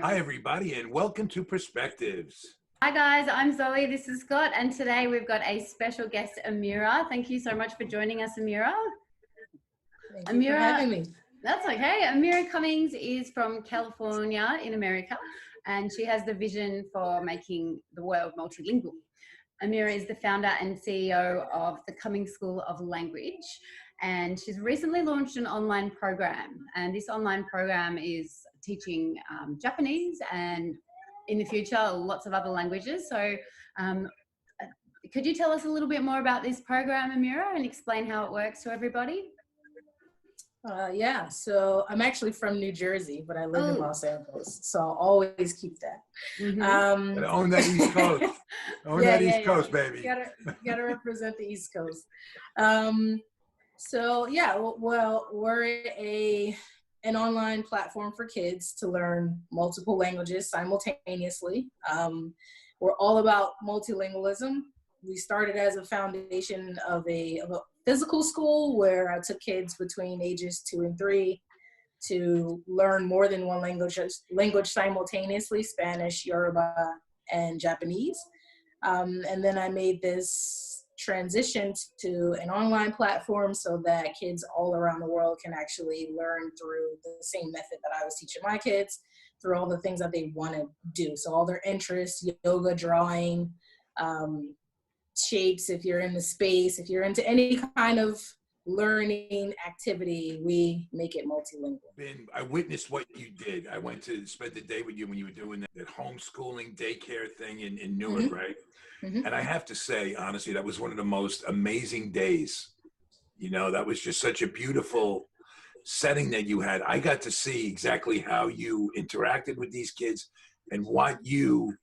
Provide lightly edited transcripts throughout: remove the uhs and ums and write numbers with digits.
Hi, everybody, and welcome to Perspectives. Hi, guys. I'm Zoe. This is Scott. And today we've got a special guest, Amirah. Thank you so much for joining us, Amirah. Thank you for having me. That's okay. Amirah Cummings is from California in America, and she has the vision for making the world multilingual. Amirah is the founder and CEO of the Cummings School of Language, and she's recently launched an online program. And this online program is teaching Japanese and in the future lots of other languages. So could you tell us a little bit more about this program, Amirah, and explain how it works to everybody? Yeah, so I'm actually from New Jersey, but I live in Los Angeles, so I'll always keep that. Mm-hmm. Own that East Coast. Own that East Coast, baby. Gotta represent the East Coast. So yeah, well, we're an online platform for kids to learn multiple languages simultaneously. We're all about multilingualism. We started as a foundation of a physical school where I took kids between ages 2 and 3 to learn more than one language simultaneously: Spanish, Yoruba, and Japanese. And then I made this transition to an online platform so that kids all around the world can actually learn through the same method that I was teaching my kids, through all the things that they want to do. So all their interests: yoga, drawing, shapes, if you're in the space, if you're into any kind of learning activity, we make it multilingual. I witnessed what you did. I went to spend the day with you when you were doing that homeschooling daycare thing in Newark, mm-hmm. right? Mm-hmm. And I have to say, honestly, that was one of the most amazing days. You know, that was just such a beautiful setting that you had. I got to see exactly how you interacted with these kids and what you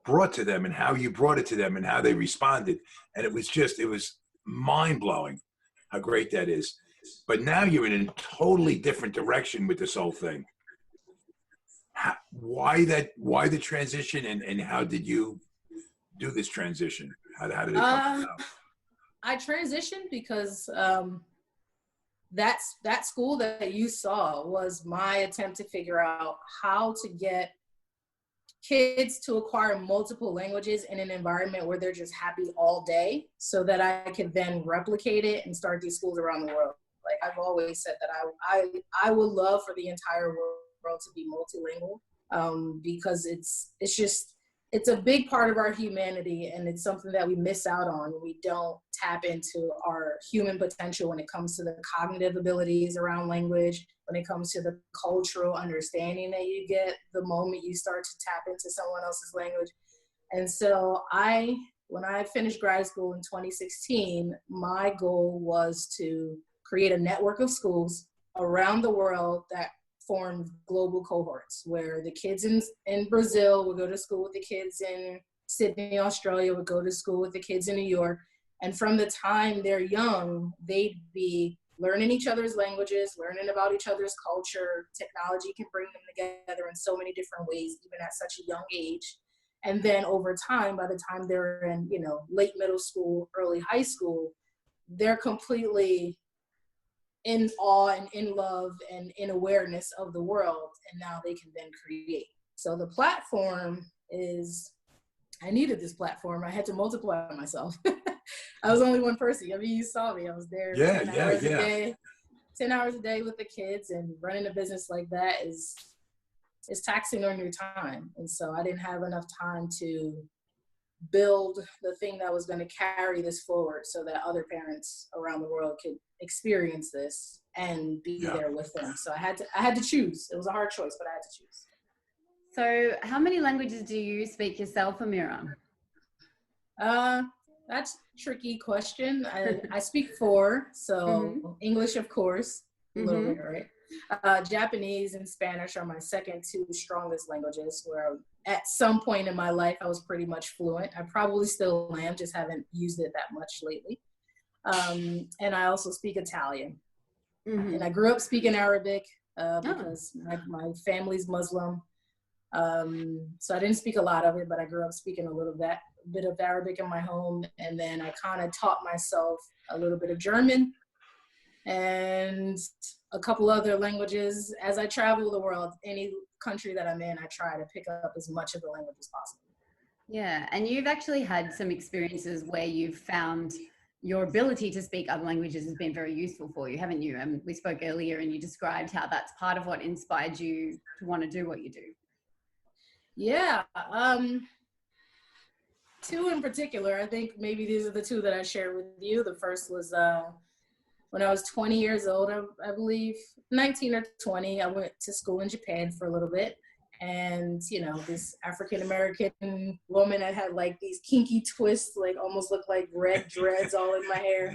brought to them and how you brought it to them and how they responded. And it was mind-blowing how great that is. But now you're in a totally different direction with this whole thing. Why the transition, and how did you do this transition? How did it come about? I transitioned because that school that you saw was my attempt to figure out how to get kids to acquire multiple languages in an environment where they're just happy all day, so that I could then replicate it and start these schools around the world. Like I've always said that I would love for the entire world to be multilingual, because it's a big part of our humanity, and it's something that we miss out on. We don't tap into our human potential when it comes to the cognitive abilities around language, when it comes to the cultural understanding that you get the moment you start to tap into someone else's language. And so when I finished grad school in 2016, my goal was to create a network of schools around the world that formed global cohorts, where the kids in Brazil would go to school with the kids in Sydney, Australia, would go to school with the kids in New York. And from the time they're young, they'd be learning each other's languages, learning about each other's culture. Technology can bring them together in so many different ways, even at such a young age. And then over time, by the time they're in, late middle school, early high school, they're completely in awe and in love and in awareness of the world. And now they can then create. So the platform I needed this platform. I had to multiply myself. I was only one person. I mean, you saw me. I was there 10 hours a day, 10 hours a day with the kids, and running a business like that is taxing on your time. And so I didn't have enough time to build the thing that was going to carry this forward so that other parents around the world could experience this and be there with them. So I had to choose. It was a hard choice, but I had to choose. So how many languages do you speak yourself, Amirah? That's a tricky question. I speak 4, so mm-hmm. English, of course, a little bit, right? Japanese and Spanish are my second 2 strongest languages, where at some point in my life I was pretty much fluent. I probably still am, just haven't used it that much lately. And I also speak Italian. Mm-hmm. And I grew up speaking Arabic because my family's Muslim. So I didn't speak a lot of it, but I grew up speaking a little bit of Arabic in my home. And then I kind of taught myself a little bit of German and a couple other languages as I travel the world. Any country that I'm in, I try to pick up as much of the language as possible. Yeah, and you've actually had some experiences where you've found your ability to speak other languages has been very useful for you, haven't you? And we spoke earlier and you described how that's part of what inspired you to want to do what you do. Yeah, two in particular. I think maybe these are the two that I shared with you. The first was when I was 20 years old, I believe, 19 or 20, I went to school in Japan for a little bit. And, you know, this African-American woman that had like these kinky twists, like almost looked like red dreads all in my hair.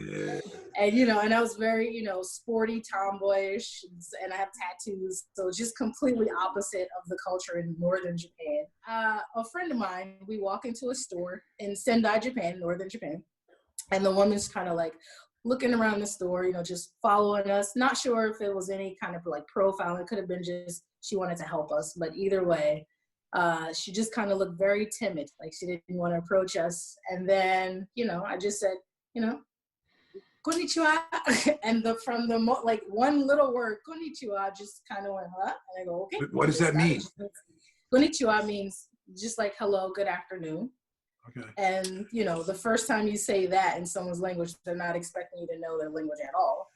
And, you know, and I was very, you know, sporty, tomboyish, and I have tattoos. So just completely opposite of the culture in northern Japan. A friend of mine, we walk into a store in Sendai, Japan, northern Japan. And the woman's kind of like looking around the store, you know, just following us. Not sure if it was any kind of like profile. It could have been just she wanted to help us. But either way, she just kind of looked very timid, like she didn't want to approach us. And then, you know, I just said, you know, konnichiwa. And from the like one little word, konnichiwa, just kind of went, huh? And I go, okay. What does that mean? Konnichiwa means just like hello, good afternoon. Okay. And, you know, the first time you say that in someone's language, they're not expecting you to know their language at all.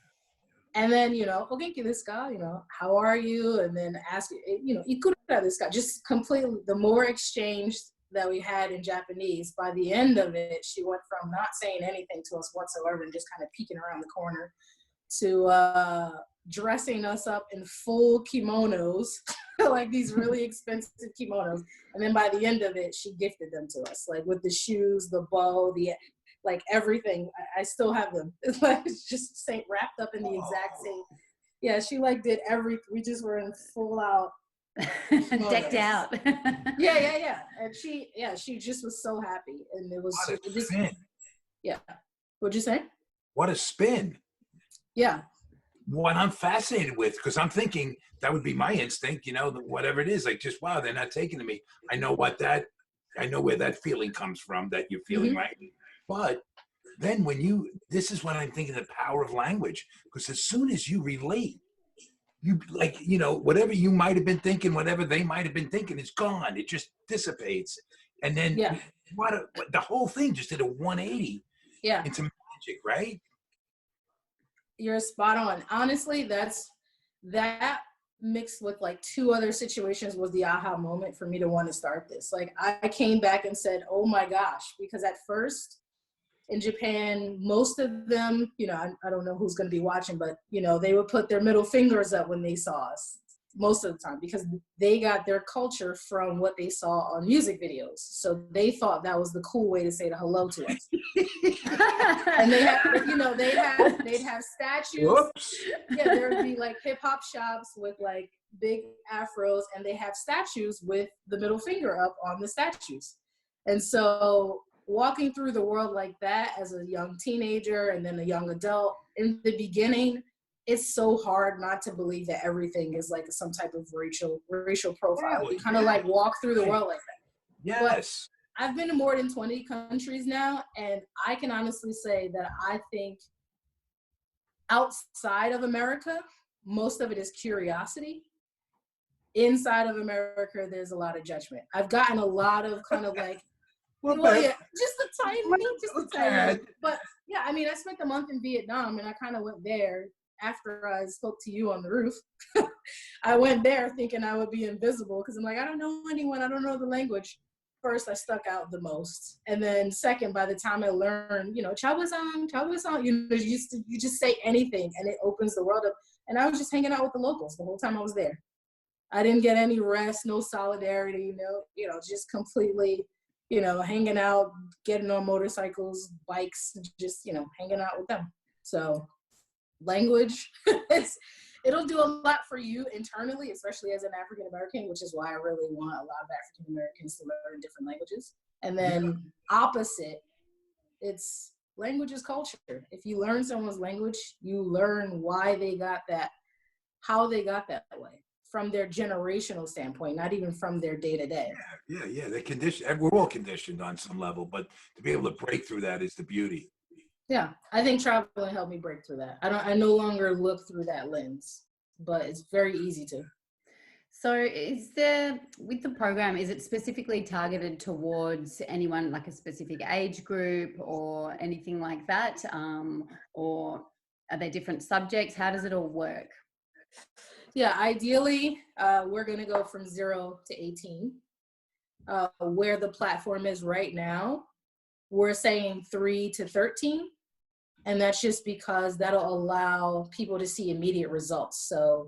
And then, you know, ogenki desu ka? You know, how are you? And then ask, you know, ikura desu ka? Just completely, the more exchange that we had in Japanese, by the end of it, she went from not saying anything to us whatsoever and just kind of peeking around the corner to dressing us up in full kimonos, like these really expensive kimonos. And then by the end of it, she gifted them to us, like with the shoes, the bow, the like everything. I still have them. It's like it's just wrapped up in the exact same. Yeah, she like did everything. We just were in full out decked out. yeah. And she just was so happy, and it was What a just spin. yeah. What'd you say? What a spin. Yeah. What I'm fascinated with, because I'm thinking that would be my instinct, you know, whatever it is, like just, wow, they're not taking to me. I know where that feeling comes from, that you're feeling right. But then this is when I'm thinking the power of language, because as soon as you relate, you like, you know, whatever you might have been thinking, whatever they might have been thinking is gone. It just dissipates. And then the whole thing just did a 180 into magic, right? You're spot on. Honestly, that mixed with like two other situations was the aha moment for me to want to start this. Like I came back and said, oh my gosh, because at first in Japan, most of them, you know, I don't know who's going to be watching, but you know, they would put their middle fingers up when they saw us most of the time, because they got their culture from what they saw on music videos. So they thought that was the cool way to say hello to us. And they had, you know, they'd have statues. Whoops. Yeah, there would be like hip hop shops with like big afros, and they have statues with the middle finger up on the statues. And so walking through the world like that as a young teenager and then a young adult, in the beginning, it's so hard not to believe that everything is like some type of racial profile. You kind of like walk through the world like that. Yes. But I've been to more than 20 countries now, and I can honestly say that I think outside of America, most of it is curiosity. Inside of America, there's a lot of judgment. I've gotten a lot of kind of like, just a tiny. But yeah, I mean, I spent a month in Vietnam, and I kind of went there after I spoke to you on the roof. I went there thinking I would be invisible, because I'm like, I don't know anyone, I don't know the language. First, I stuck out the most. And then second, by the time I learned, you know, chawa-san, you know, you just say anything and it opens the world up. And I was just hanging out with the locals the whole time I was there. I didn't get any rest, no solidarity, no, you know, just completely, you know, hanging out, getting on motorcycles, bikes, just, you know, hanging out with them. So language, it'll do a lot for you internally, especially as an African American, which is why I really want a lot of African Americans to learn different languages. And then opposite, it's language is culture. If you learn someone's language, you learn why they got that, how they got that way, from their generational standpoint, not even from their day-to-day. Yeah. They're conditioned. We're all conditioned on some level, but to be able to break through that is the beauty. Yeah, I think traveling helped me break through that. I no longer look through that lens, but it's very easy to. So is there, with the program, is it specifically targeted towards anyone, like a specific age group or anything like that? Or are there different subjects? How does it all work? Yeah, ideally, we're going to go from 0 to 18. Where the platform is right now, we're saying 3 to 13. And that's just because that'll allow people to see immediate results. So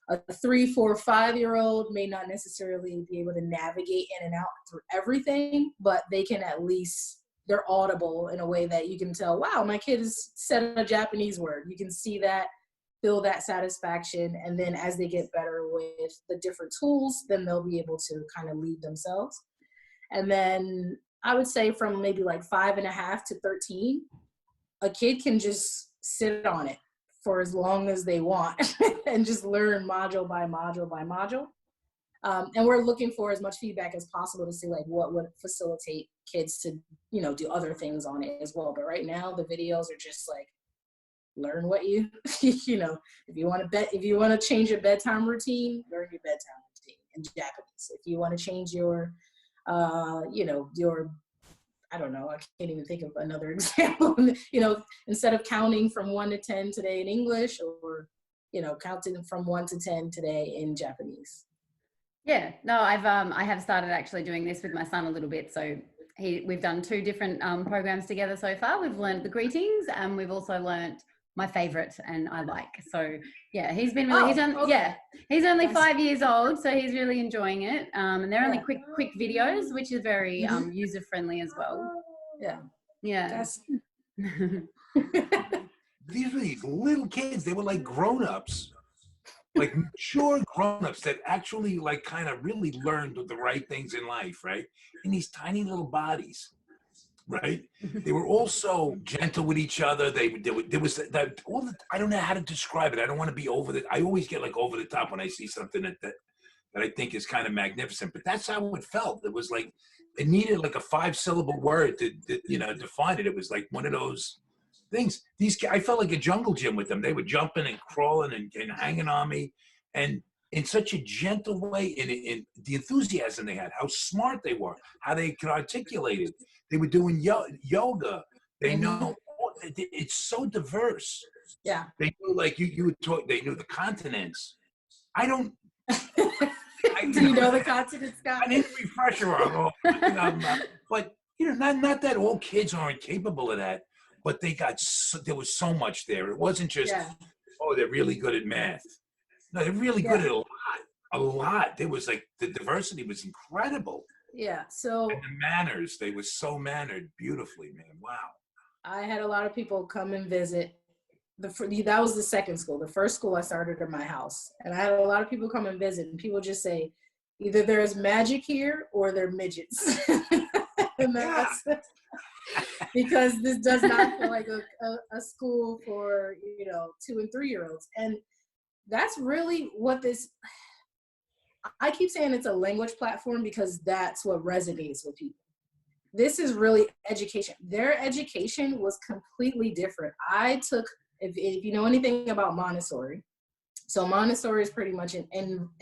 a 3, 4, 5-year-old may not necessarily be able to navigate in and out through everything, but they can at least, they're audible in a way that you can tell, wow, my kid has said a Japanese word. You can see that, feel that satisfaction. And then as they get better with the different tools, then they'll be able to kind of lead themselves. And then I would say from maybe like 5.5 to 13, a kid can just sit on it for as long as they want and just learn module by module by module. And we're looking for as much feedback as possible to see like what would facilitate kids to, you know, do other things on it as well. But right now the videos are just like, learn what you, you know, if you want to change your bedtime routine, learn your bedtime routine in Japanese. If you want to change your, you know, your, I don't know, I can't even think of another example. You know, instead of counting from 1 to 10 today in English, or, you know, counting from 1 to 10 today in Japanese. Yeah, no, I have started actually doing this with my son a little bit. So we've done 2 different programs together so far. We've learned the greetings, and we've also learned my favorite and I like. So yeah, he's been really, he's only 5 years old, so he's really enjoying it. And they're only quick videos, which is very user friendly as well. Yeah. These were these little kids. They were like grown-ups, like mature grown-ups that actually like kind of really learned the right things in life, right? In these tiny little bodies. Right? They were all so gentle with each other. There was that I don't know how to describe it. I don't want to be I always get like over the top when I see something that I think is kind of magnificent, but that's how it felt. It was like, it needed like a 5-syllable word to you know, define it. It was like one of those things. I felt like a jungle gym with them. They were jumping and crawling and hanging on me, and in such a gentle way, in the enthusiasm they had, how smart they were, how they could articulate it. They were doing yoga. They know, it's so diverse. Yeah. They knew, like you would talk, they knew the continents. I don't. Do you know the continents, Scott? I need a refresher on but you know, not that all kids aren't capable of that, but there was so much there. It wasn't just, oh, they're really good at math. No, they're really good at a lot. There was like, the diversity was incredible. Yeah, so. And the manners, they were so mannered beautifully, man. Wow. I had a lot of people come and visit. That was the second school. The first school I started in my house. And I had a lot of people come and visit, and people just say, either there's magic here or they're midgets. And that's because this does not feel like a school for, you know, 2 and 3-year-olds. And that's really what I keep saying it's a language platform because that's what resonates with people. This is really education. Their education was completely different. I took, if you know anything about Montessori, so Montessori is pretty much an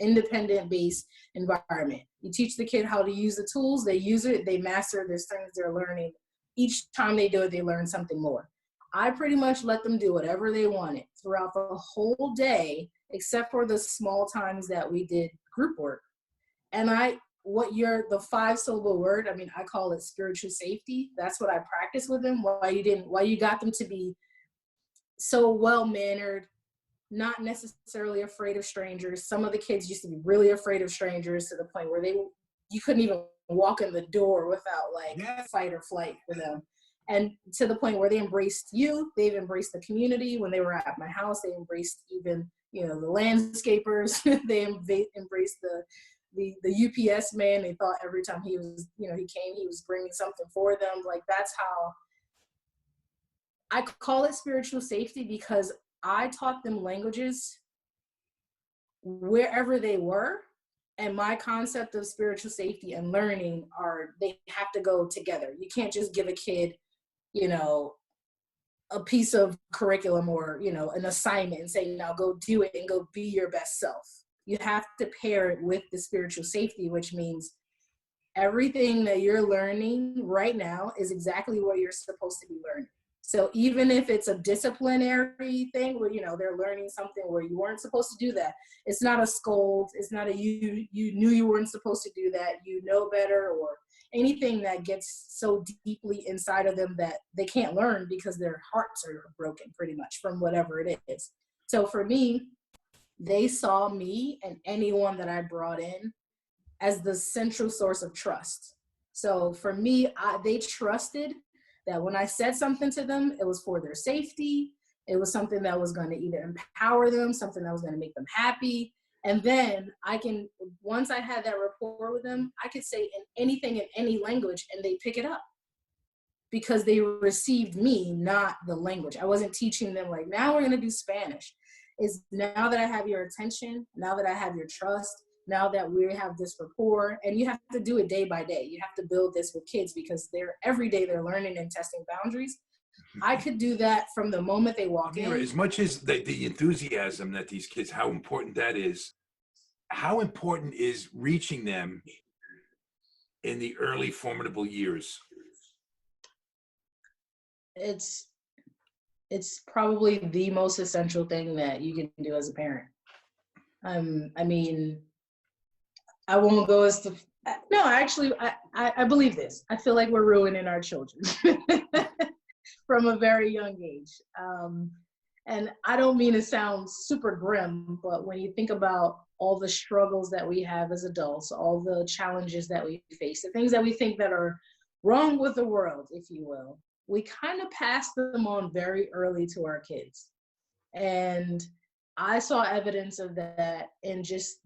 independent-based environment. You teach the kid how to use the tools, they use it, they master the things they're learning. Each time they do it, they learn something more. I pretty much let them do whatever they wanted throughout the whole day, except for the small times that we did group work. And the 5-syllable word, I mean, I call it spiritual safety. That's what I practice with them. Why you got them to be so well-mannered, not necessarily afraid of strangers. Some of the kids used to be really afraid of strangers to the point where you couldn't even walk in the door without like fight or flight for them. And to the point where they embraced you, they've embraced the community. When they were at my house, they embraced even, you know, the landscapers. They embraced the UPS man. They thought every time he was, you know, he came, he was bringing something for them. Like, that's how I call it spiritual safety, because I taught them languages wherever they were. And my concept of spiritual safety and learning they have to go together. You can't just give a kid, you know, a piece of curriculum or, you know, an assignment and say, now go do it and go be your best self. you have to pair it with the spiritual safety, which means everything that you're learning right now is exactly what you're supposed to be learning. So even if it's a disciplinary thing where, they're learning something where you weren't supposed to do that, it's not a scold. It's not a you knew you weren't supposed to do that, better, or anything that gets so deeply inside of them that they can't learn because their hearts are broken pretty much from whatever it is. So for me, they saw me and anyone that I brought in as the central source of trust. So for me, they trusted that when I said something to them, it was for their safety. It was something that was going to either empower them, something that was going to make them happy. And then once I had that rapport with them, I could say anything in any language and they pick it up because they received me, not the language. I wasn't teaching them like, now we're going to do Spanish. It's now that I have your attention, now that I have your trust, now that we have this rapport, and you have to do it day by day. You have to build this with kids because every day they're learning and testing boundaries. I could do that from the moment they walk in. As much as the enthusiasm that these kids, how important that is, how important is reaching them in the early formidable years? It's probably the most essential thing that you can do as a parent. I won't go as to, no, actually, I believe this. I feel like we're ruining our children from a very young age. And I don't mean to sound super grim, but when you think about all the struggles that we have as adults, all the challenges that we face, the things that we think that are wrong with the world, if you will, we kind of pass them on very early to our kids. And I saw evidence of that in just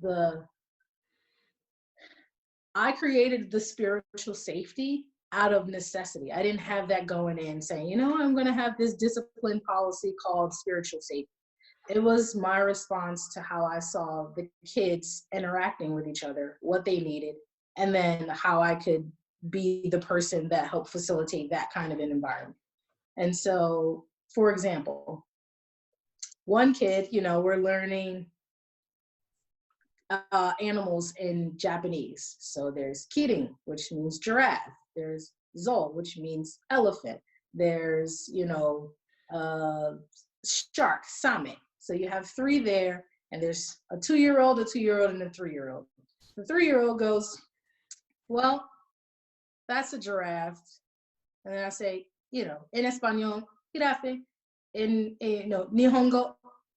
I created the spiritual safety out of necessity. I didn't have that going in saying, I'm going to have this discipline policy called spiritual safety. It was my response to how I saw the kids interacting with each other, what they needed, and then how I could be the person that helped facilitate that kind of an environment. And so, for example, one kid, we're learning animals in Japanese. So there's kirin, which means giraffe. There's zo, which means elephant. There's, shark, same. So you have 3 there, and there's a 2-year-old, a 2-year-old, and a 3-year-old. The 3-year-old goes, well, that's a giraffe. And then I say, in Espanol, jirafe. In Nihongo,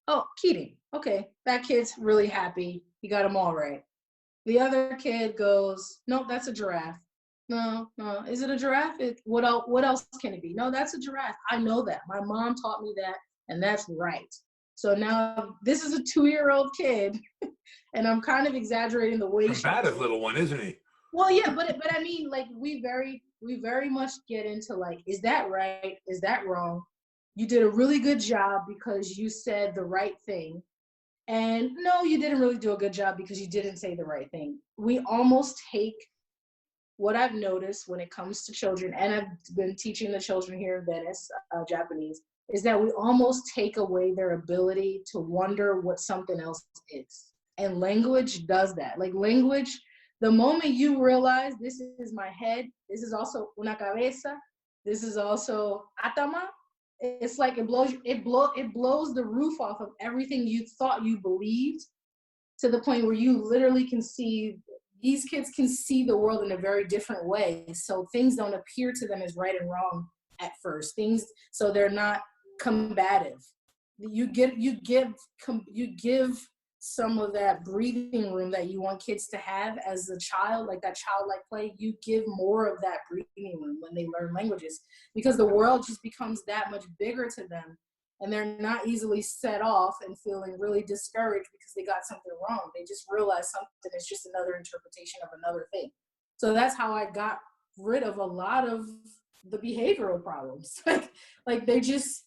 oh, kirin. Okay, that kid's really happy. He got them all right. The other kid goes, no, that's a giraffe. No, is it a giraffe? What else can it be? No, that's a giraffe. I know that. My mom taught me that, and that's right. So now this is a 2-year-old kid, and I'm kind of exaggerating the way combative little one, isn't he? Well, yeah, but I mean, like we very much get into like, is that right? Is that wrong? You did a really good job because you said the right thing. And no, you didn't really do a good job because you didn't say the right thing. We almost take what I've noticed when it comes to children, and I've been teaching the children here in Venice, Japanese, is that we almost take away their ability to wonder what something else is. And language does that. Like language, the moment you realize this is my head, this is also una cabeza, this is also atama, it's like it blows the roof off of everything you thought you believed, to the point where you literally can see, these kids can see the world in a very different way. So things don't appear to them as right and wrong at first. So they're not combative. You give some of that breathing room that you want kids to have as a child, like that childlike play. You give more of that breathing room when they learn languages, because the world just becomes that much bigger to them, and they're not easily set off and feeling really discouraged because they got something wrong. They just realize something is just another interpretation of another thing. So that's how I got rid of a lot of the behavioral problems. like they just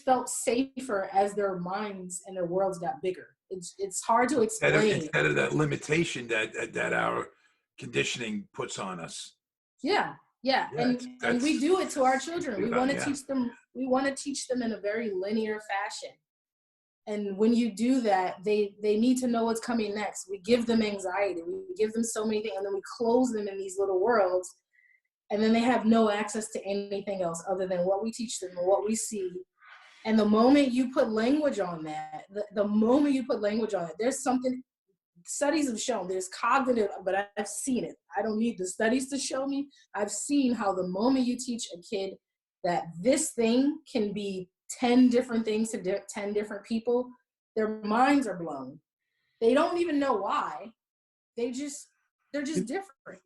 felt safer as their minds and their worlds got bigger. It's hard to explain. Instead of that limitation that our conditioning puts on us. Yeah. And we do it to our children. We want to teach them. We want to teach them in a very linear fashion. And when you do that, they need to know what's coming next. We give them anxiety. We give them so many things, and then we close them in these little worlds, and then they have no access to anything else other than what we teach them and what we see. And the moment you put language on that, the moment you put language on it, there's something studies have shown. There's cognitive, but I've seen it. I don't need the studies to show me. I've seen how the moment you teach a kid that this thing can be 10 different things to 10 different people, their minds are blown. They don't even know why. They're just different.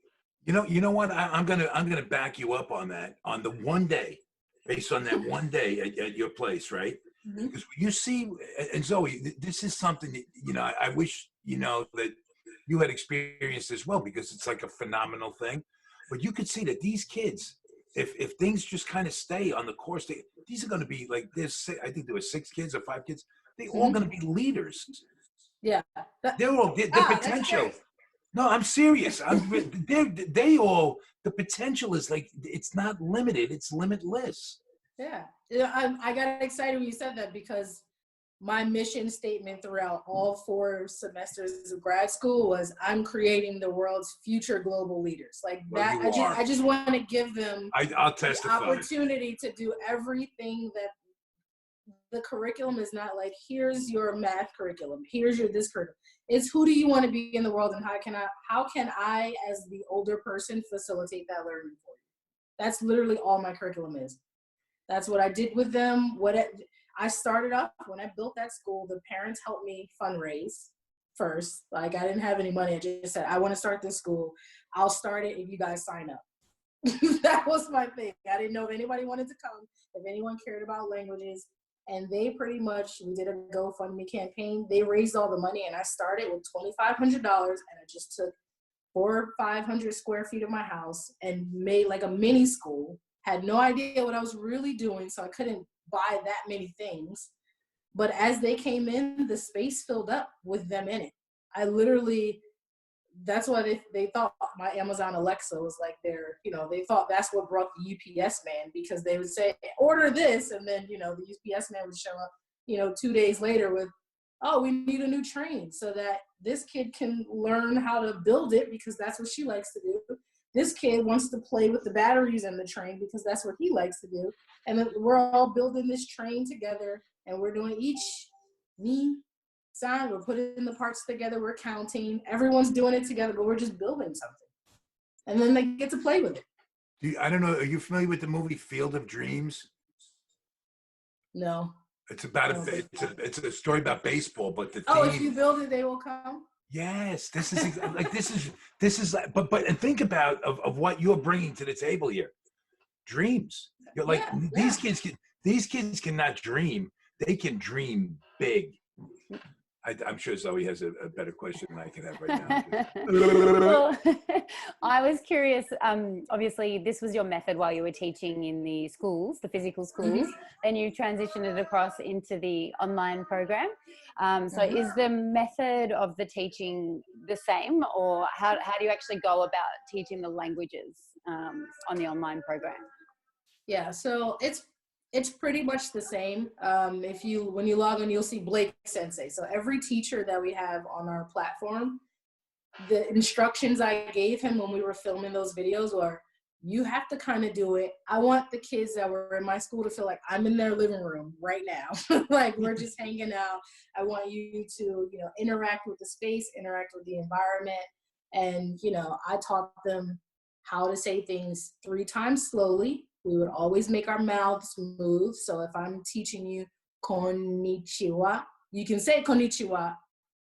You know what? I'm gonna back you up on that. On the one day, based on that one day at your place, right? Mm-hmm. Because you see, and Zoe, this is something that, I wish, that you had experienced as well, because it's like a phenomenal thing. But you could see that these kids, if things just kind of stay on the course, these are going to be like this. I think there were 6 kids or 5 kids. They all going to be leaders. Yeah, They're all the potential. No, I'm serious. They all, the potential is like, it's not limited, it's limitless. Yeah, I got excited when you said that, because my mission statement throughout all 4 semesters of grad school was, I'm creating the world's future global leaders. Like that, I just want to give them I'll testify. the opportunity to do everything that the curriculum is not like, here's your math curriculum, here's your this curriculum. It's who do you want to be in the world, and how can I as the older person facilitate that learning for you? That's literally all my curriculum is. That's what I did with them. I started off when I built that school, the parents helped me fundraise first. Like, I didn't have any money. I just said, I want to start this school. I'll start it if you guys sign up. That was my thing. I didn't know if anybody wanted to come, if anyone cared about languages. And they pretty much, we did a GoFundMe campaign. They raised all the money, and I started with $2,500, and I just took 400 or 500 square feet of my house and made like a mini school. Had no idea what I was really doing, so I couldn't buy that many things. But as they came in, the space filled up with them in it. I literally, that's why they thought my Amazon Alexa was like they thought that's what brought the UPS man, because they would say, order this, and then, the UPS man would show up, 2 days later with, oh, we need a new train so that this kid can learn how to build it, because that's what she likes to do. This kid wants to play with the batteries in the train because that's what he likes to do. And then we're all building this train together, and we're doing each sign. We're putting the parts together. We're counting. Everyone's doing it together, but we're just building something. And then they get to play with it. I don't know. Are you familiar with the movie Field of Dreams? No. It's about it's a story about baseball, but the theme. Oh, if you build it, they will come. Yes, this is like this is but and think about of what you're bringing to the table here. Dreams. You're like these kids cannot dream. They can dream big. I'm sure Zoe has a better question than I can have right now. Well, I was curious. Obviously, this was your method while you were teaching in the schools, the physical schools. Then you transitioned it across into the online program. So is the method of the teaching the same, or how do you actually go about teaching the languages on the online program? Yeah, so it's pretty much the same. When you log in, you'll see Blake Sensei. So every teacher that we have on our platform, the instructions I gave him when we were filming those videos were, you have to kind of do it. I want the kids that were in my school to feel like I'm in their living room right now. Like, we're just hanging out. I want you to, interact with the space, interact with the environment. And, I taught them how to say things 3 times slowly. We would always make our mouths move. So if I'm teaching you konnichiwa, you can say konnichiwa.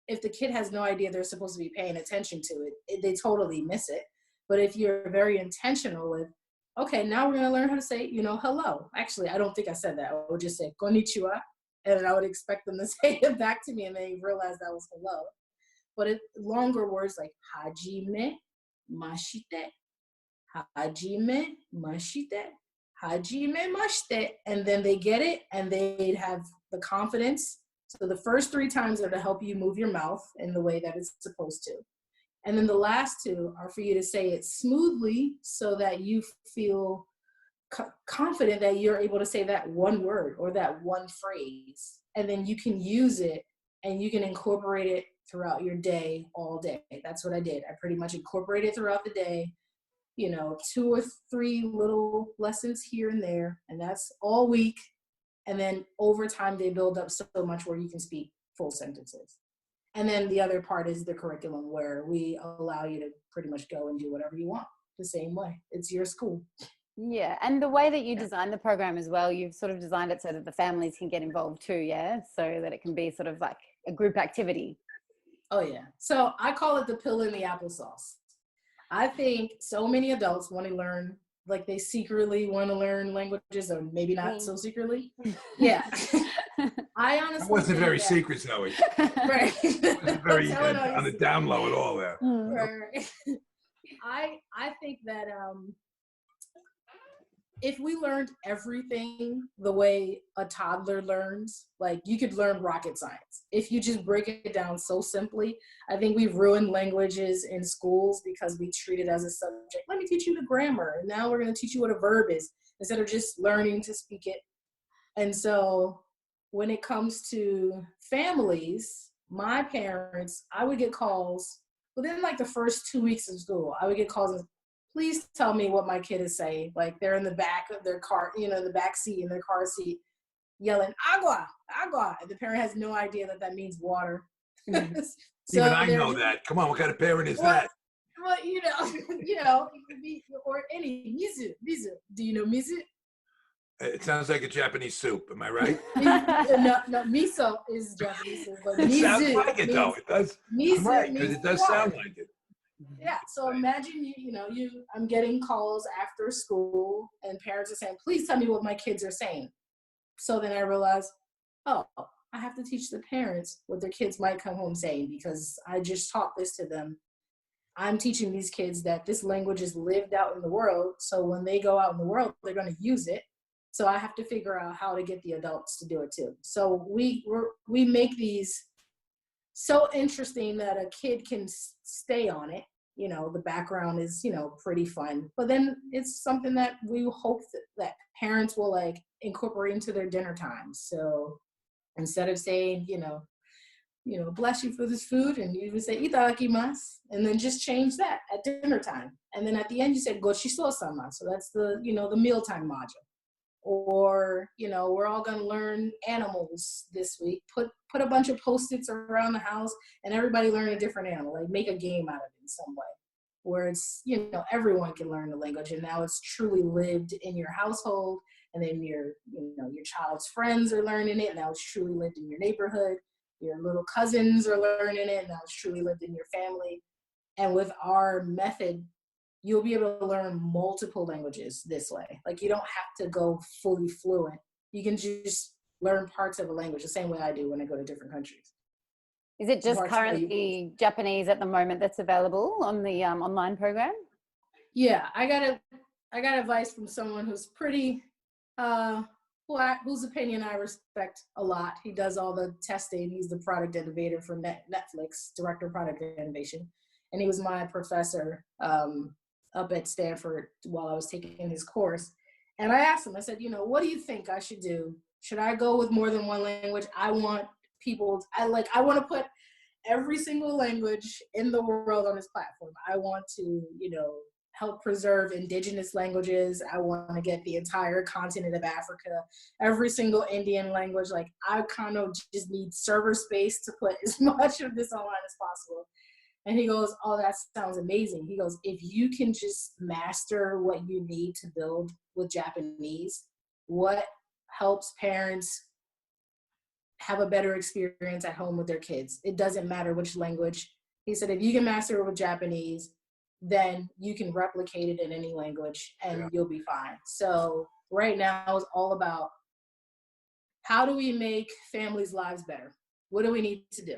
If the kid has no idea they're supposed to be paying attention to it, they totally miss it. But if you're very intentional with, okay, now we're going to learn how to say, hello. Actually, I don't think I said that. I would just say konnichiwa, and I would expect them to say it back to me, and they realize that was hello. But longer words like hajime mashite, hajime mashite, hajime mashite, and then they get it, and they have the confidence. So the first 3 times are to help you move your mouth in the way that it's supposed to. And then the last 2 are for you to say it smoothly so that you feel confident that you're able to say that one word or that one phrase, and then you can use it and you can incorporate it throughout your day, all day. That's what I did. I pretty much incorporated throughout the day, 2 or 3 little lessons here and there, and that's all week. And then over time, they build up so much where you can speak full sentences. And then the other part is the curriculum, where we allow you to pretty much go and do whatever you want the same way. It's your school. Yeah, and the way that you design the program as well, you've sort of designed it so that the families can get involved too, yeah? So that it can be sort of like a group activity. Oh, yeah. So I call it the pill in the applesauce. I think so many adults want to learn, like they secretly want to learn languages, or maybe not so secretly. Yeah. I honestly, it wasn't very secret, Zoe. Right. It wasn't very on the down low at all there. Right. I think that if we learned everything the way a toddler learns, like you could learn rocket science. If you just break it down so simply, I think we've ruined languages in schools because we treat it as a subject. Let me teach you the grammar. And now we're going to teach you what a verb is instead of just learning to speak it. And so when it comes to families, my parents, I would get calls within like the first 2 weeks of school. I would get calls and, please tell me what my kid is saying. Like they're in the back of their car, the back seat in their car seat, yelling, agua, agua. And the parent has no idea that that means water. So even I know that. Come on, what kind of parent is that? Well, or any, mizu, mizu. Do you know mizu? It sounds like a Japanese soup. Am I right? No, miso is Japanese soup, but it mizu sounds like it, though. It does. Mizu right, because it does sound like it. Yeah, so imagine I'm getting calls after school and parents are saying, please tell me what my kids are saying. So then I realized, I have to teach the parents what their kids might come home saying, because I just taught this to them. I'm teaching these kids that this language is lived out in the world. So when they go out in the world, they're going to use it. So I have to figure out how to get the adults to do it too. So we make these so interesting that a kid can stay on it. The background is, pretty fun, but then it's something that we hope that parents will like incorporate into their dinner times. So instead of saying, bless you for this food, and you would say itadakimasu, and then just change that at dinner time. And then at the end you said gochiso-sama. So that's the, the mealtime module. Or, we're all going to learn animals this week. Put a bunch of Post-its around the house and everybody learn a different animal, like make a game out of it in some way where it's, everyone can learn the language, and now it's truly lived in your household, and then your child's friends are learning it. Now it's truly lived in your neighborhood. Your little cousins are learning it. Now it's truly lived in your family. And with our method, you'll be able to learn multiple languages this way. Like you don't have to go fully fluent. You can just learn parts of a language the same way I do when I go to different countries. Is it just currently Japanese at the moment that's available on the online program? Yeah, I got advice from someone who's pretty, whose opinion I respect a lot. He does all the testing. He's the product innovator for Netflix, director of product innovation. And he was my professor up at Stanford while I was taking his course. And I asked him, I said, what do you think I should do? Should I go with more than one language? I want to put every single language in the world on this platform. I want to, help preserve indigenous languages. I want to get the entire continent of Africa, every single Indian language. Like I kind of just need server space to put as much of this online as possible. And he goes, oh, that sounds amazing. He goes, if you can just master what you need to build with Japanese, what helps parents have a better experience at home with their kids? It doesn't matter which language. He said, if you can master it with Japanese, then you can replicate it in any language and you'll be fine. So right now it's all about how do we make families' lives better? What do we need to do?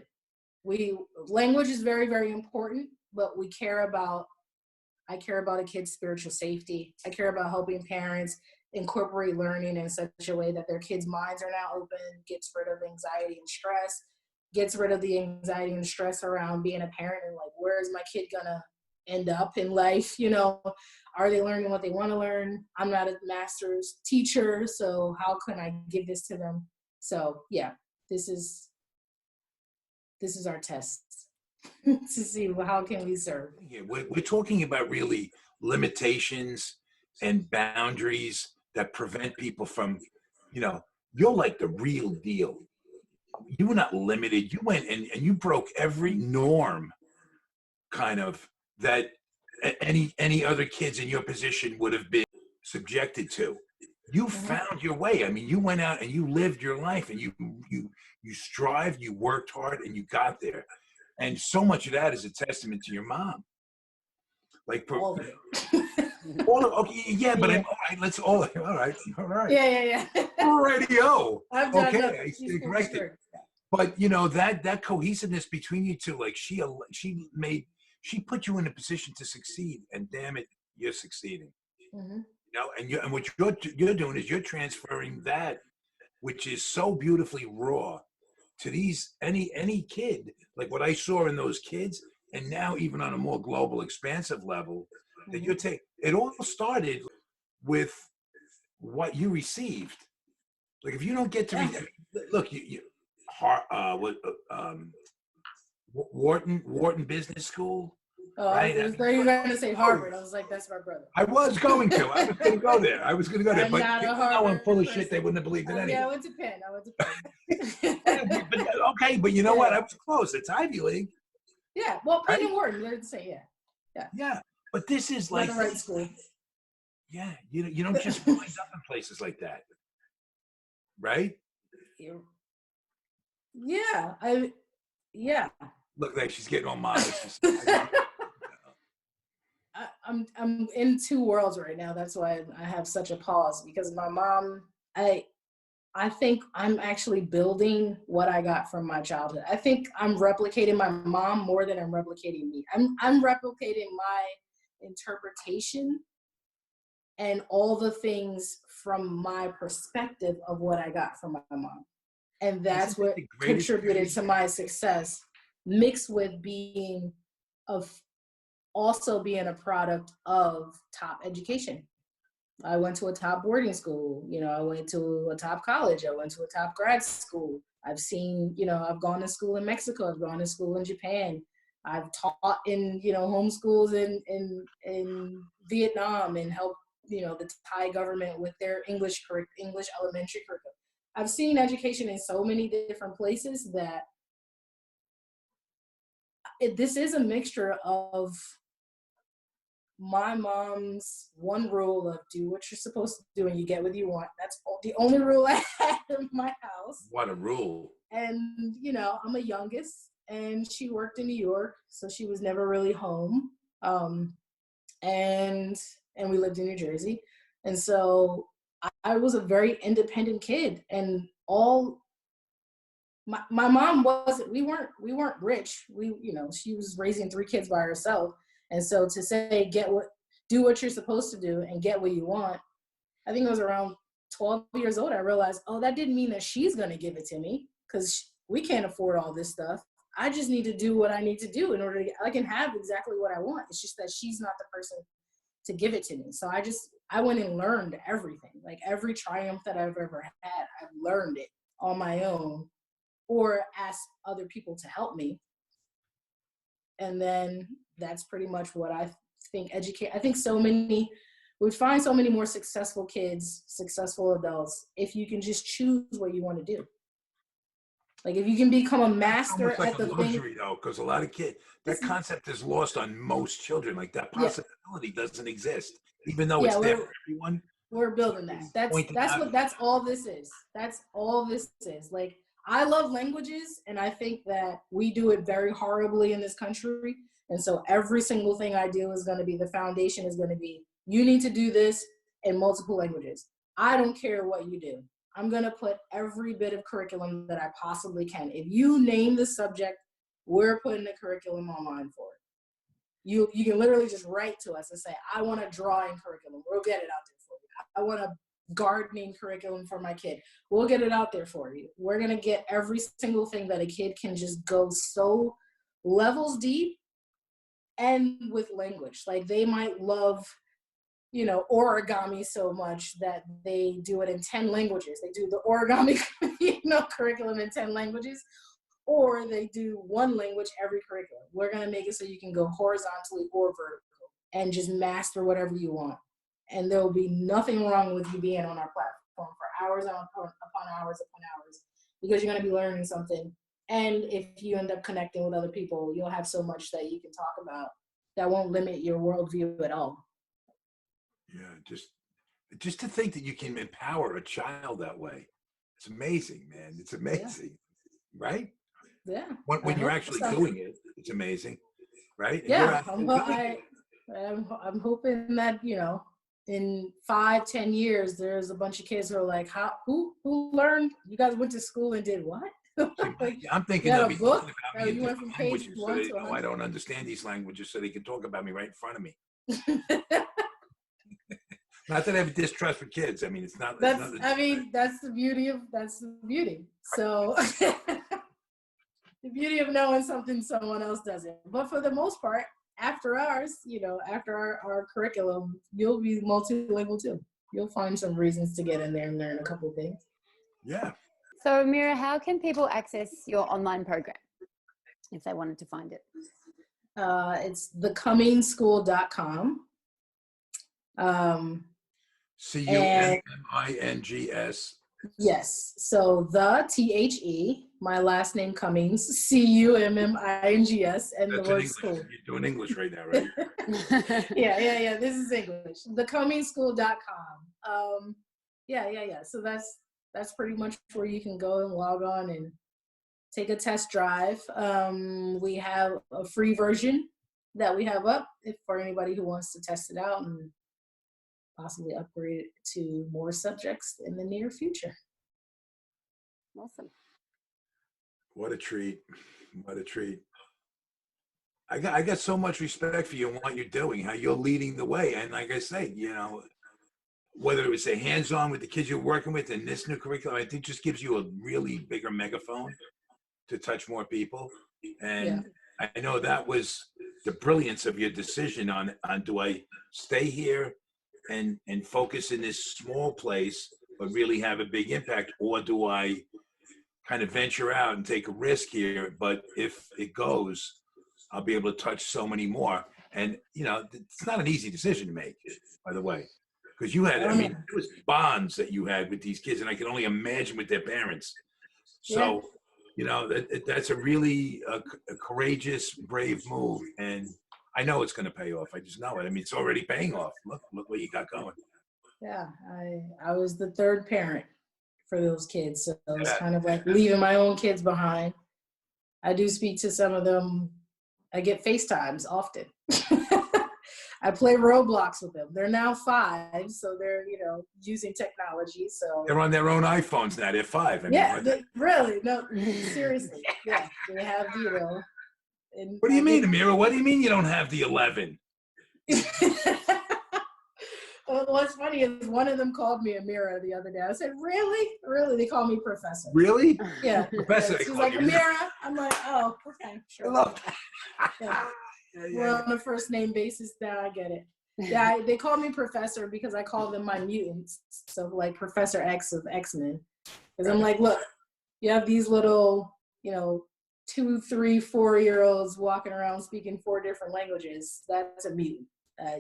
Language is very, very important, but I care about a kid's spiritual safety. I care about helping parents incorporate learning in such a way that their kids' minds are now open, gets rid of anxiety and stress, gets rid of the anxiety and stress around being a parent and like, where is my kid gonna end up in life, you know, are they learning what they want to learn? I'm not a master's teacher, so how can I give this to them? So yeah, this is our test to see how can we serve. Yeah, we're talking about really limitations and boundaries that prevent people from, you know, you're like the real deal. You were not limited. You went and you broke every norm kind of that any other kids in your position would have been subjected to. You found your way. I mean, you went out and you lived your life, and you strived, you worked hard, and you got there. And so much of that is a testament to your mom. Like All of it. all of, okay, yeah, but Yeah. all right, let's all right. Yeah. Radio. I've done Okay, nothing. I She's stand corrected. sure. But you know that cohesiveness between you two, like she put you in a position to succeed, and damn it, you're succeeding. Mm-hmm. You know, and what you're doing is you're transferring that, which is so beautifully raw, to these any kid, like what I saw in those kids, and now even on a more global, expansive level, that you're taking. It all started with what you received. Like if you don't get to look, Wharton Business School. Oh, right? I was going to say Harvard. I was like, that's my brother. I was going to go there. I'm But not a now Harvard I'm full of person. shit. They wouldn't have believed it anyway. Yeah, I went to Penn. but you know what? I was close. It's Ivy League. Yeah, well, Penn Right? and Wharton, they're the same. Yeah, but this is Not like the right school. Yeah, you don't just wind up in places like that, right? Yeah. Look, like she's getting all modest. I'm in two worlds right now. That's why I have such a pause, because my mom, I think I'm actually building what I got from my childhood. I think I'm replicating my mom more than I'm replicating me. I'm replicating my interpretation and all the things from my perspective of what I got from my mom. And that's what contributed to my success, mixed with being also being a product of top education. I went to a top boarding school, you know, I went to a top college, I went to a top grad school. I've seen, you know, I've gone to school in Mexico, I've gone to school in Japan. I've taught in, you know, homeschools in Vietnam, and helped, you know, the Thai government with their English elementary curriculum. I've seen education in so many different places that this is a mixture of my mom's one rule of do what you're supposed to do and you get what you want. That's the only rule I had in my house. What a rule. And, you know, I'm a youngest, and she worked in New York, so she was never really home. And we lived in New Jersey. And so I was a very independent kid, and my mom we weren't rich. You know, she was raising 3 kids by herself. And so to say, do what you're supposed to do and get what you want, I think it was around 12 years old, I realized, oh, that didn't mean that she's going to give it to me, because we can't afford all this stuff. I just need to do what I need to do in order I can have exactly what I want. It's just that she's not the person to give it to me. So I went and learned everything. Like every triumph that I've ever had, I've learned it on my own or asked other people to help me. And then that's pretty much what I think I think we find so many more successful kids, successful adults, if you can just choose what you want to do. Like if you can become a master at the luxury, though, because a lot of kids, that concept is lost on most children. Like that possibility doesn't exist, even though it's there for everyone. We're building that. That's all this is. That's all this is. Like, I love languages, and I think that we do it very horribly in this country. And so every single thing I do is going to be, the foundation is going to be, you need to do this in multiple languages. I don't care what you do. I'm going to put every bit of curriculum that I possibly can. If you name the subject, we're putting the curriculum online for it. You can literally just write to us and say, I want a drawing curriculum. We'll get it out there for you. I want a gardening curriculum for my kid. We'll get it out there for you. We're going to get every single thing that a kid can just go so levels deep and with language. Like they might love, you know, origami so much that they do it in 10 languages. They do the origami, you know, curriculum in 10 languages, or they do one language every curriculum. We're going to make it so you can go horizontally or vertical and just master whatever you want. And there will be nothing wrong with you being on our platform for hours upon hours upon hours, because you're going to be learning something. And if you end up connecting with other people, you'll have so much that you can talk about that won't limit your worldview at all. Yeah, just to think that you can empower a child that way. It's amazing, man. It's amazing, right? Yeah. When you're actually doing it, it's amazing, right? And yeah, I'm hoping that, you know, in 5-10 years, there's a bunch of kids who are like, who learned? You guys went to school and did what? Like, I'm thinking of you talking about me in went from page languages, so they know I don't understand these languages, so they can talk about me right in front of me. Not that I have a distrust for kids. I mean, it's not. That's the beauty. So the beauty of knowing something someone else doesn't. But for the most part, after ours, you know, after our curriculum, you'll be multilingual too. You'll find some reasons to get in there and learn a couple of things. Yeah. So Amirah, how can people access your online program if they wanted to find it? It's thecummingsschool.com. Cummings. Yes. So the THE, my last name Cummings, CUMMINGS, and That's the word English. school. You're doing English right now, right? Yeah. This is English. Thecummingsschool.com. Yeah. So that's pretty much where you can go and log on and take a test drive. We have a free version that we have up for anybody who wants to test it out and possibly upgrade it to more subjects in the near future. Awesome. What a treat. What a treat. I got so much respect for you and what you're doing, how you're leading the way. And like I say, you know, whether it was a hands-on with the kids you're working with in this new curriculum, I think just gives you a really bigger megaphone to touch more people. And yeah. I know that was the brilliance of your decision on do I stay here and focus in this small place, but really have a big impact, or do I kind of venture out and take a risk here? But if it goes, I'll be able to touch so many more. And, you know, it's not an easy decision to make, by the way, because you had, I mean, it was bonds that you had with these kids, and I can only imagine with their parents. So, you know, that's a really a courageous, brave move. And I know it's going to pay off. I just know it. I mean, it's already paying off. Look what you got going. Yeah, I was the third parent for those kids. So it was kind of like leaving my own kids behind. I do speak to some of them. I get FaceTimes often. I play Roblox with them. They're now 5, so they're, you know, using technology. So they're on their own iPhones now. They're 5. I mean, really? No, seriously. Yeah, they have, you know. What do you mean, Amirah? What do you mean you don't have the 11? Well, what's funny is one of them called me Amirah the other day. I said, really? Really? They call me Professor. Really? Yeah. Professor. She's like, Amirah. I'm like, oh, okay, sure. I love that. We're on a first name basis now. I get it. Yeah, they call me Professor because I call them my mutants. So like Professor X of X-Men. Because I'm like, look, you have these little, you know, 2, 3, 4-year-olds walking around speaking 4 different languages. That's a mutant.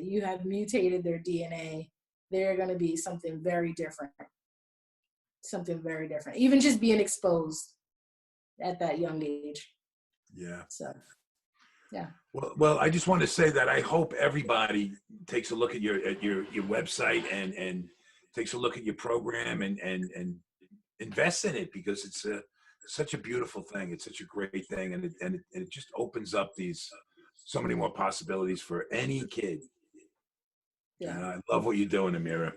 You have mutated their DNA. They're going to be something very different. Something very different. Even just being exposed at that young age. Yeah. So, yeah. Well, I just want to say that I hope everybody takes a look at your website and takes a look at your program and invests in it, because it's such a beautiful thing. It's such a great thing, and it just opens up so many more possibilities for any kid. Yeah, and I love what you're doing, Amirah.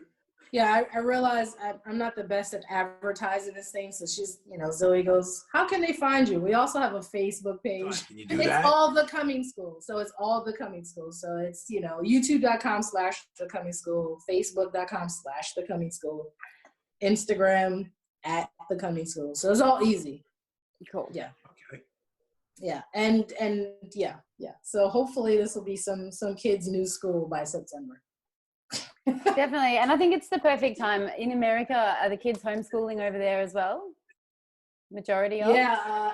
Yeah, I realize I'm not the best at advertising this thing. So she's, you know, Zoe goes, how can they find you? We also have a Facebook page. Can you do that? It's all The Cummings School. So it's all The Cummings School. So it's, you know, youtube.com/The Cummings School, facebook.com/The Cummings School, Instagram @The Cummings School. So it's all easy. Cool. Yeah. Okay. Yeah, and yeah. So hopefully this will be some kids' new school by September. Definitely. And I think it's the perfect time. In America, are the kids homeschooling over there as well? Majority of? Yeah,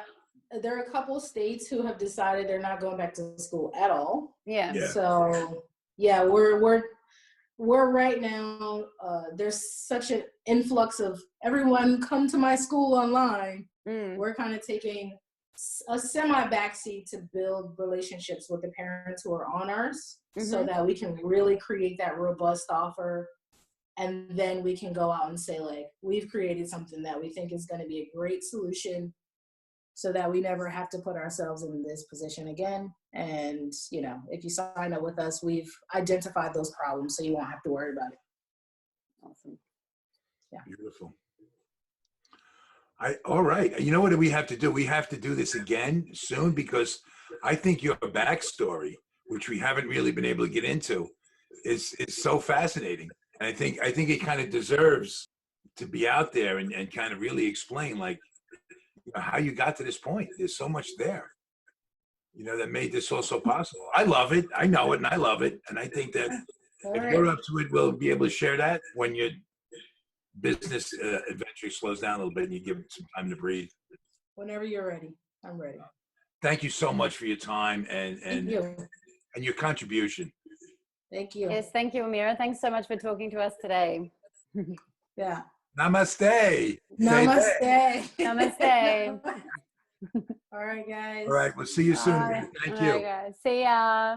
there are a couple states who have decided they're not going back to school at all. Yeah. So yeah, we're right now, there's such an influx of everyone come to my school online. We're kind of taking a semi backseat to build relationships with the parents who are on ours, so that we can really create that robust offer. And then we can go out and say, like, we've created something that we think is going to be a great solution, so that we never have to put ourselves in this position again. And, you know, if you sign up with us, we've identified those problems, so you won't have to worry about it. Awesome. Yeah. Beautiful. All right. You know what we have to do? We have to do this again soon, because I think your backstory, which we haven't really been able to get into, is so fascinating. And I think it kind of deserves to be out there and kind of really explain, like, you know, how you got to this point. There's so much there, you know, that made this also possible. I love it. I know it, and I love it. And I think that if you're up to it, we'll be able to share that when your business eventually slows down a little bit and you give it some time to breathe. Whenever you're ready, I'm ready. Thank you so much for your time and your contribution. Thank you. Yes, thank you, Amirah. Thanks so much for talking to us today. Yeah. Namaste. Namaste. Namaste. All right, guys. All right, we'll see you soon. Thank you. All right, guys. See ya.